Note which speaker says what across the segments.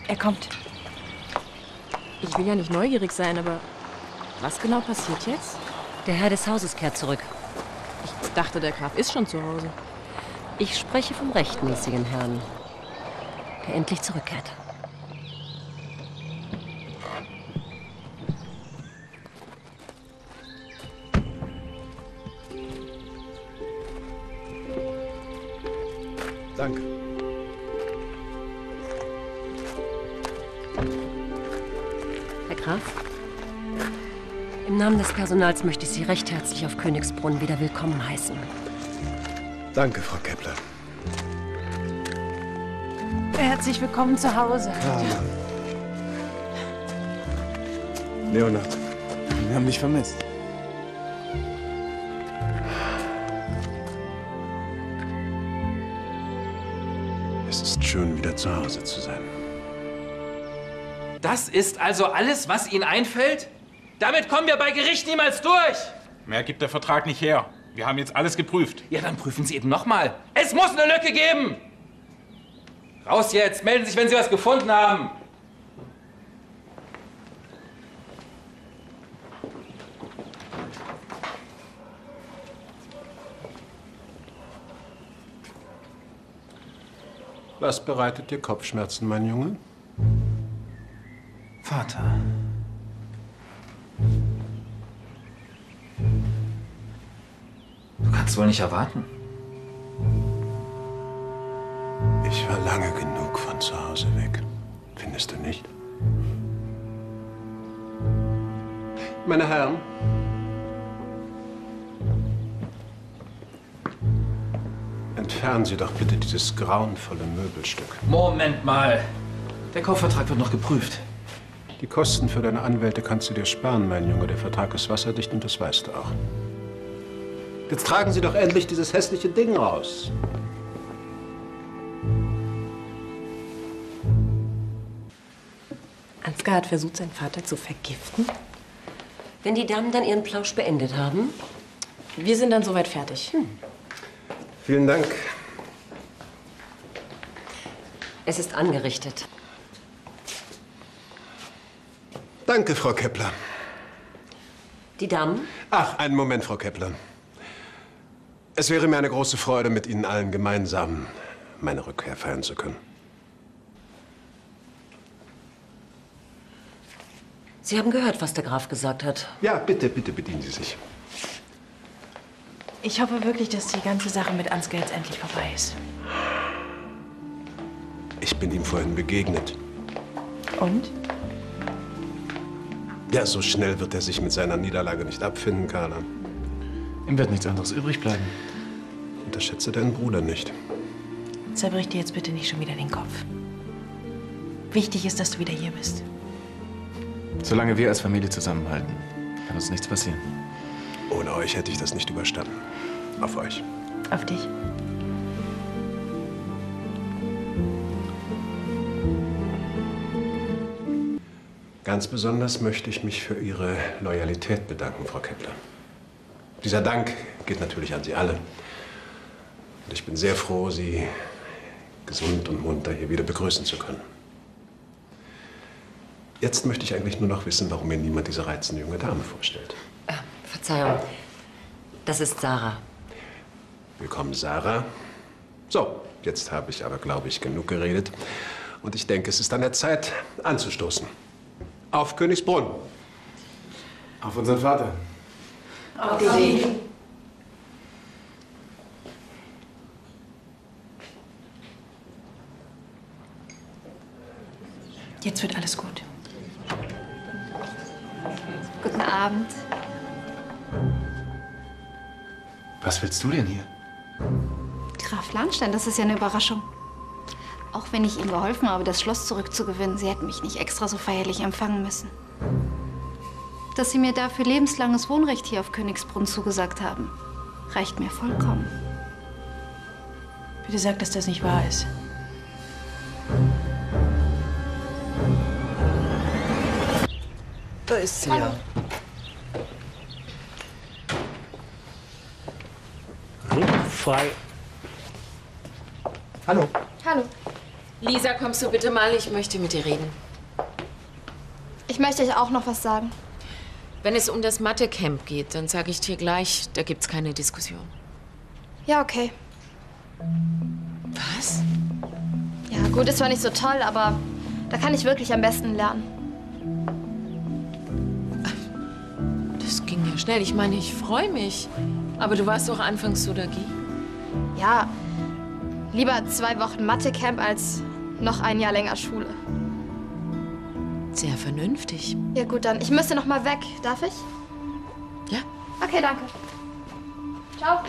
Speaker 1: Er kommt. Ich will ja nicht neugierig sein, aber was genau passiert jetzt?
Speaker 2: Der Herr des Hauses kehrt zurück.
Speaker 1: Ich dachte, der Graf ist schon zu Hause.
Speaker 2: Ich spreche vom rechtmäßigen Herrn, der endlich zurückkehrt.
Speaker 3: Danke.
Speaker 2: Herr Graf, im Namen des Personals möchte ich Sie recht herzlich auf Königsbrunn wieder willkommen heißen.
Speaker 3: Danke, Frau Kepler.
Speaker 1: Herzlich willkommen zu Hause.
Speaker 3: Leonard, wir haben dich vermisst. Es ist schön, wieder zu Hause zu sein.
Speaker 4: Das ist also alles, was Ihnen einfällt? Damit kommen wir bei Gericht niemals durch!
Speaker 5: Mehr gibt der Vertrag nicht her. Wir haben jetzt alles geprüft.
Speaker 4: Ja, dann prüfen Sie eben nochmal. Es muss eine Lücke geben! Raus jetzt! Melden Sie sich, wenn Sie was gefunden haben!
Speaker 3: Was bereitet dir Kopfschmerzen, mein Junge?
Speaker 4: Vater. Du kannst wohl nicht erwarten.
Speaker 3: Ich war lange genug von zu Hause weg. Findest du nicht? Meine Herren. Entfernen Sie doch bitte dieses grauenvolle Möbelstück.
Speaker 4: Moment mal. Der Kaufvertrag wird noch geprüft.
Speaker 3: Die Kosten für deine Anwälte kannst du dir sparen, mein Junge. Der Vertrag ist wasserdicht und das weißt du auch. Jetzt tragen Sie doch endlich dieses hässliche Ding raus.
Speaker 1: Ansgar hat versucht, seinen Vater zu vergiften.
Speaker 2: Wenn die Damen dann ihren Plausch beendet haben?
Speaker 1: Wir sind dann soweit fertig.
Speaker 3: Vielen Dank.
Speaker 2: Es ist angerichtet.
Speaker 3: Danke, Frau Kepler.
Speaker 2: Die Damen?
Speaker 3: Ach, einen Moment, Frau Kepler. Es wäre mir eine große Freude, mit Ihnen allen gemeinsam meine Rückkehr feiern zu können.
Speaker 2: Sie haben gehört, was der Graf gesagt hat.
Speaker 3: Ja, bitte, bitte bedienen Sie sich.
Speaker 1: Ich hoffe wirklich, dass die ganze Sache mit Ansgar jetzt endlich vorbei ist.
Speaker 3: Ich bin ihm vorhin begegnet.
Speaker 1: Und?
Speaker 3: Ja, so schnell wird er sich mit seiner Niederlage nicht abfinden, Carla.
Speaker 5: Ihm wird nichts anderes übrig bleiben.
Speaker 3: Unterschätze deinen Bruder nicht.
Speaker 1: Zerbrich dir jetzt bitte nicht schon wieder den Kopf. Wichtig ist, dass du wieder hier bist.
Speaker 5: Solange wir als Familie zusammenhalten, kann uns nichts passieren.
Speaker 3: Ohne euch hätte ich das nicht überstanden. Auf euch.
Speaker 1: Auf dich.
Speaker 3: Ganz besonders möchte ich mich für Ihre Loyalität bedanken, Frau Kepler. Dieser Dank geht natürlich an Sie alle. Und ich bin sehr froh, Sie gesund und munter hier wieder begrüßen zu können. Jetzt möchte ich eigentlich nur noch wissen, warum mir niemand diese reizende junge Dame vorstellt.
Speaker 2: Verzeihung. Das ist Sarah.
Speaker 3: Willkommen, Sarah. So, jetzt habe ich aber, glaube ich, genug geredet. Und ich denke, es ist an der Zeit, anzustoßen. Auf Königsbrunn.
Speaker 5: Auf unseren Vater.
Speaker 1: Auf dich. Jetzt wird alles gut.
Speaker 6: Guten Abend.
Speaker 5: Was willst du denn hier?
Speaker 6: Graf Lahnstein, das ist ja eine Überraschung. Auch wenn ich Ihnen geholfen habe, das Schloss zurückzugewinnen, Sie hätten mich nicht extra so feierlich empfangen müssen. Dass Sie mir dafür lebenslanges Wohnrecht hier auf Königsbrunn zugesagt haben, reicht mir vollkommen.
Speaker 1: Bitte sag, dass das nicht wahr ist.
Speaker 7: Da ist sie ja. Ringfrei. Hallo.
Speaker 6: Hallo.
Speaker 1: Lisa, kommst du bitte mal? Ich möchte mit dir reden.
Speaker 6: Ich möchte euch auch noch was sagen.
Speaker 1: Wenn es um das Mathe-Camp geht, dann sage ich dir gleich, da gibt's keine Diskussion.
Speaker 6: Ja, okay.
Speaker 1: Was?
Speaker 6: Ja, gut, ist zwar nicht so toll, aber da kann ich wirklich am besten lernen.
Speaker 1: Das ging ja schnell. Ich meine, ich freue mich. Aber du warst doch anfangs so dagegen.
Speaker 6: Ja, lieber 2 Wochen Mathe-Camp als noch ein Jahr länger Schule.
Speaker 1: Sehr vernünftig.
Speaker 6: Ja gut, dann. Ich müsste noch mal weg. Darf ich?
Speaker 1: Ja?
Speaker 6: Okay, danke. Ciao.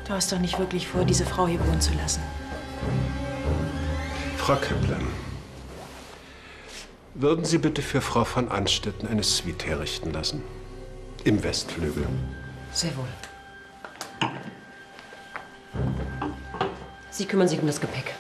Speaker 8: Du hast doch nicht wirklich vor, diese Frau hier wohnen zu lassen.
Speaker 3: Frau Kepler, würden Sie bitte für Frau von Anstetten eine Suite herrichten lassen? Im Westflügel.
Speaker 2: Sehr wohl. Sie kümmern sich um das Gepäck.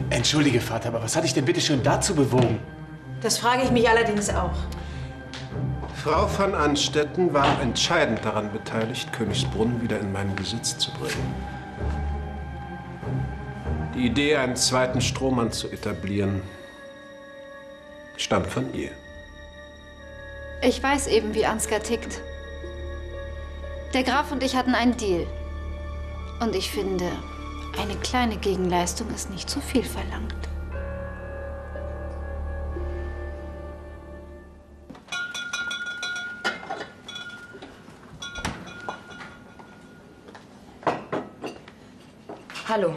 Speaker 5: Entschuldige, Vater, aber was hat dich denn bitte schön dazu bewogen?
Speaker 8: Das frage ich mich allerdings auch.
Speaker 3: Frau von Anstetten war entscheidend daran beteiligt, Königsbrunn wieder in meinen Besitz zu bringen. Die Idee, einen zweiten Strohmann zu etablieren, stammt von ihr.
Speaker 6: Ich weiß eben, wie Ansgar tickt. Der Graf und ich hatten einen Deal. Und ich finde, eine kleine Gegenleistung ist nicht zu viel verlangt.
Speaker 2: Hallo.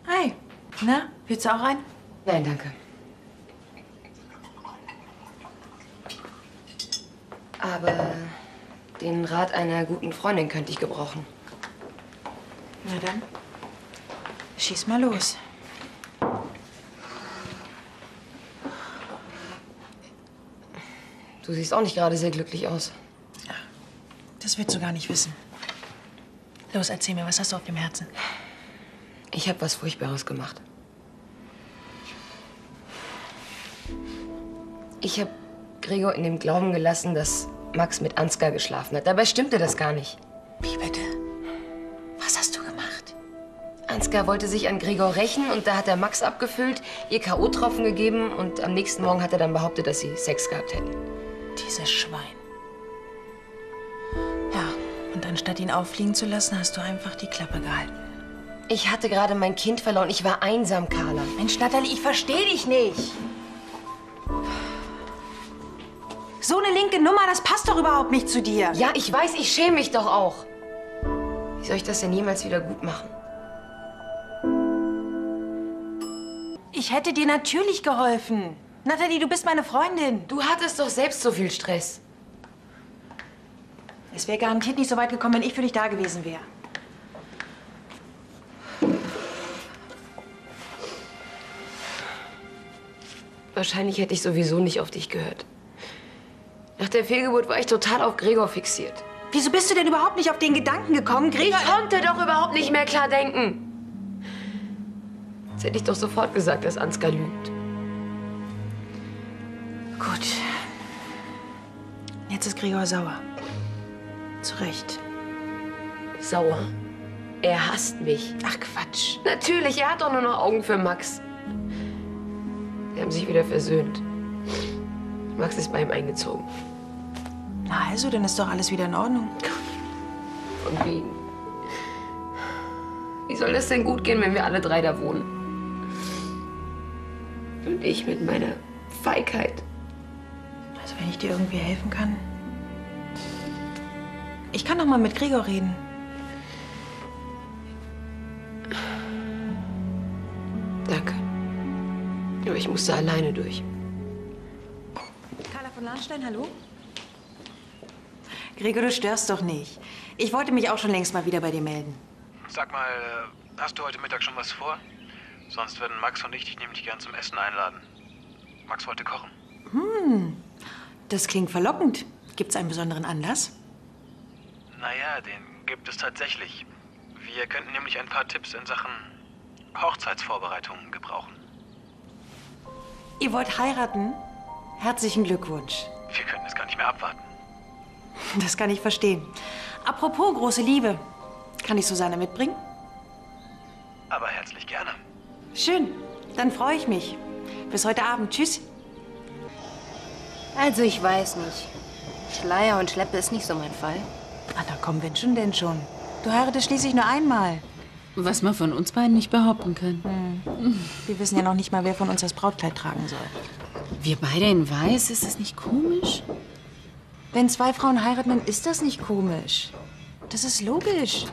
Speaker 8: Hi. Na, willst du auch ein?
Speaker 2: Nein, danke. Aber den Rat einer guten Freundin könnte ich gebrauchen.
Speaker 8: Na dann, schieß mal los.
Speaker 2: Du siehst auch nicht gerade sehr glücklich aus.
Speaker 8: Das willst du gar nicht wissen. Los, erzähl mir, was hast du auf dem Herzen?
Speaker 2: Ich habe was Furchtbares gemacht. Ich habe Gregor in dem Glauben gelassen, dass Max mit Ansgar geschlafen hat. Dabei stimmte das gar nicht.
Speaker 8: Wie bitte? Was hast du gemacht?
Speaker 2: Ansgar wollte sich an Gregor rächen und da hat er Max abgefüllt, ihr K.O.-Tropfen gegeben und am nächsten Morgen hat er dann behauptet, dass sie Sex gehabt hätten.
Speaker 8: Dieses Schwein. Ja, und anstatt ihn auffliegen zu lassen, hast du einfach die Klappe gehalten.
Speaker 2: Ich hatte gerade mein Kind verloren. Ich war einsam, Carla.
Speaker 8: Mensch, Natalie, ich verstehe dich nicht. So eine linke Nummer, das passt doch überhaupt nicht zu dir.
Speaker 2: Ja, ich weiß, ich schäme mich doch auch. Wie soll ich das denn jemals wieder gut machen?
Speaker 8: Ich hätte dir natürlich geholfen. Natalie, du bist meine Freundin.
Speaker 2: Du hattest doch selbst so viel Stress.
Speaker 8: Es wäre garantiert nicht so weit gekommen, wenn ich für dich da gewesen wäre.
Speaker 2: Wahrscheinlich hätte ich sowieso nicht auf dich gehört. Nach der Fehlgeburt war ich total auf Gregor fixiert.
Speaker 8: Wieso bist du denn überhaupt nicht auf den Gedanken gekommen, Gregor?
Speaker 2: Ich konnte doch überhaupt nicht mehr klar denken. Jetzt hätte ich doch sofort gesagt, dass Ansgar lügt.
Speaker 8: Gut. Jetzt ist Gregor sauer. Zu Recht.
Speaker 2: Sauer. Er hasst mich.
Speaker 8: Ach, Quatsch.
Speaker 2: Natürlich, er hat doch nur noch Augen für Max. Sie haben sich wieder versöhnt. Max ist bei ihm eingezogen.
Speaker 8: Na also, dann ist doch alles wieder in Ordnung.
Speaker 2: Von wegen. Wie soll das denn gut gehen, wenn wir alle 3 da wohnen? Und ich mit meiner Feigheit.
Speaker 8: Also, wenn ich dir irgendwie helfen kann. Ich kann doch mal mit Gregor reden.
Speaker 2: Danke. Aber ich musste alleine durch.
Speaker 8: Carla von Lahnstein, hallo? Gregor, du störst doch nicht. Ich wollte mich auch schon längst mal wieder bei dir melden.
Speaker 9: Sag mal, hast du heute Mittag schon was vor? Sonst würden Max und ich dich nämlich gern zum Essen einladen. Max wollte kochen.
Speaker 8: Das klingt verlockend. Gibt's einen besonderen Anlass?
Speaker 9: Naja, den gibt es tatsächlich. Wir könnten nämlich ein paar Tipps in Sachen Hochzeitsvorbereitungen gebrauchen.
Speaker 8: Ihr wollt heiraten? Herzlichen Glückwunsch.
Speaker 9: Wir könnten es gar nicht mehr abwarten.
Speaker 8: Das kann ich verstehen. Apropos große Liebe. Kann ich Susanne mitbringen?
Speaker 9: Aber herzlich gerne.
Speaker 8: Schön. Dann freue ich mich. Bis heute Abend. Tschüss.
Speaker 10: Also, ich weiß nicht. Schleier und Schleppe ist nicht so mein Fall.
Speaker 8: Ah, na komm, wenn schon, denn schon. Du heiratest schließlich nur einmal.
Speaker 11: Was man von uns beiden nicht behaupten kann.
Speaker 8: Wir wissen ja noch nicht mal, wer von uns das Brautkleid tragen soll.
Speaker 11: Wir beide in Weiß, ist das nicht komisch?
Speaker 8: Wenn zwei Frauen heiraten, dann ist das nicht komisch. Das ist logisch.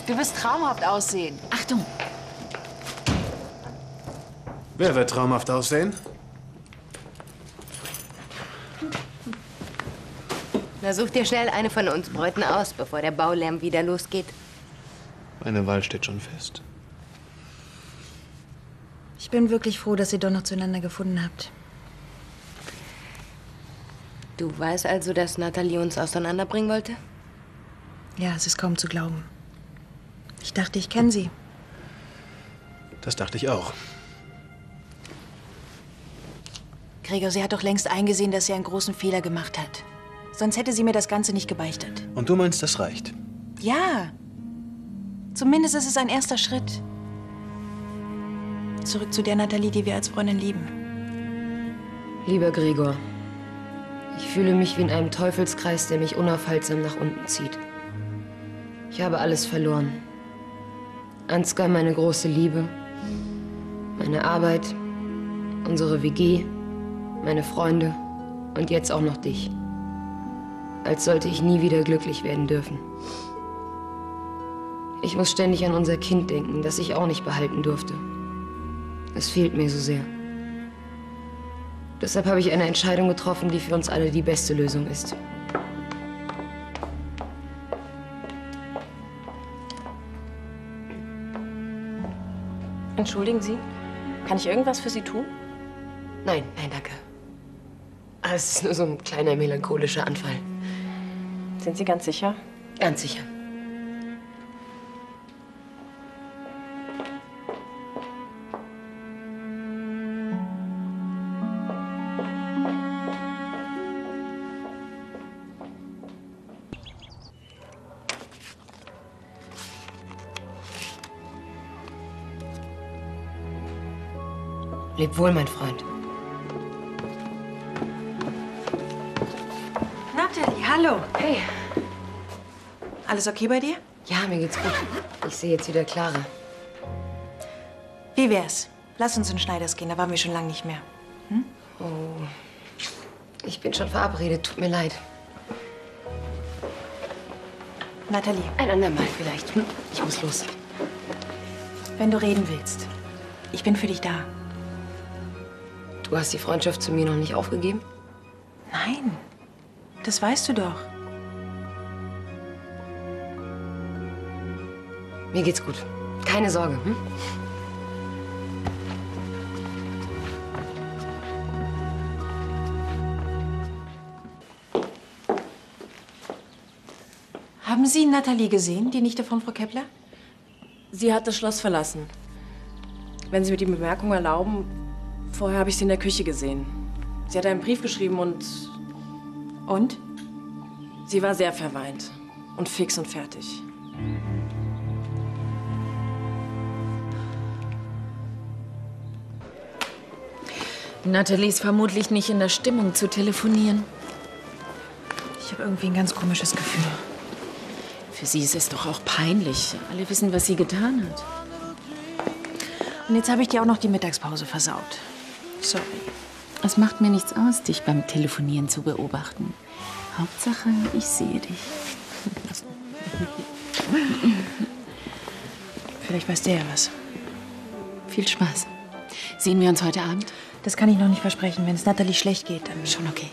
Speaker 8: Du wirst traumhaft aussehen.
Speaker 11: Achtung!
Speaker 3: Wer wird traumhaft aussehen?
Speaker 10: Na, such dir schnell eine von uns Bräuten aus, bevor der Baulärm wieder losgeht.
Speaker 5: Meine Wahl steht schon fest.
Speaker 8: Ich bin wirklich froh, dass ihr doch noch zueinander gefunden habt.
Speaker 10: Du weißt also, dass Natalie uns auseinanderbringen wollte?
Speaker 8: Ja, es ist kaum zu glauben. Ich dachte, ich kenne sie.
Speaker 3: Das dachte ich auch.
Speaker 8: Gregor, sie hat doch längst eingesehen, dass sie einen großen Fehler gemacht hat. Sonst hätte sie mir das Ganze nicht gebeichtet.
Speaker 3: Und du meinst, das reicht?
Speaker 8: Ja. Zumindest ist es ein erster Schritt. Zurück zu der Natalie, die wir als Freundin lieben.
Speaker 10: Lieber Gregor, ich fühle mich wie in einem Teufelskreis, der mich unaufhaltsam nach unten zieht. Ich habe alles verloren. Ansgar, meine große Liebe, meine Arbeit, unsere WG, meine Freunde und jetzt auch noch dich. Als sollte ich nie wieder glücklich werden dürfen. Ich muss ständig an unser Kind denken, das ich auch nicht behalten durfte. Es fehlt mir so sehr. Deshalb habe ich eine Entscheidung getroffen, die für uns alle die beste Lösung ist.
Speaker 1: Entschuldigen Sie, kann ich irgendwas für Sie tun?
Speaker 10: Nein, danke. Aber es ist nur so ein kleiner melancholischer Anfall.
Speaker 1: Sind Sie ganz sicher?
Speaker 10: Ganz sicher. Leb wohl, mein Freund.
Speaker 8: Natalie, hallo.
Speaker 10: Hey.
Speaker 8: Alles okay bei dir?
Speaker 10: Ja, mir geht's gut. Ich sehe jetzt wieder klarer.
Speaker 8: Wie wär's? Lass uns in Schneiders gehen, da waren wir schon lange nicht mehr. Hm?
Speaker 10: Oh, ich bin schon verabredet, tut mir leid.
Speaker 8: Natalie.
Speaker 10: Ein andermal vielleicht. Ich muss los.
Speaker 8: Wenn du reden willst, ich bin für dich da.
Speaker 10: Du hast die Freundschaft zu mir noch nicht aufgegeben?
Speaker 8: Nein, das weißt du doch.
Speaker 10: Mir geht's gut. Keine Sorge.
Speaker 8: Haben Sie Natalie gesehen, die Nichte von Frau Kepler?
Speaker 1: Sie hat das Schloss verlassen. Wenn Sie mir die Bemerkung erlauben, vorher habe ich sie in der Küche gesehen. Sie hat einen Brief geschrieben und...
Speaker 8: Und?
Speaker 1: Sie war sehr verweint und fix und fertig.
Speaker 11: Natalie ist vermutlich nicht in der Stimmung zu telefonieren.
Speaker 8: Ich habe irgendwie ein ganz komisches Gefühl.
Speaker 11: Für sie ist es doch auch peinlich. Alle wissen, was sie getan hat.
Speaker 8: Und jetzt habe ich dir auch noch die Mittagspause versaut. Sorry.
Speaker 11: Es macht mir nichts aus, dich beim Telefonieren zu beobachten. Hauptsache, ich sehe dich.
Speaker 8: Vielleicht weiß der ja was.
Speaker 11: Viel Spaß. Sehen wir uns heute Abend?
Speaker 8: Das kann ich noch nicht versprechen. Wenn es Natalie schlecht geht, dann...
Speaker 11: Schon okay.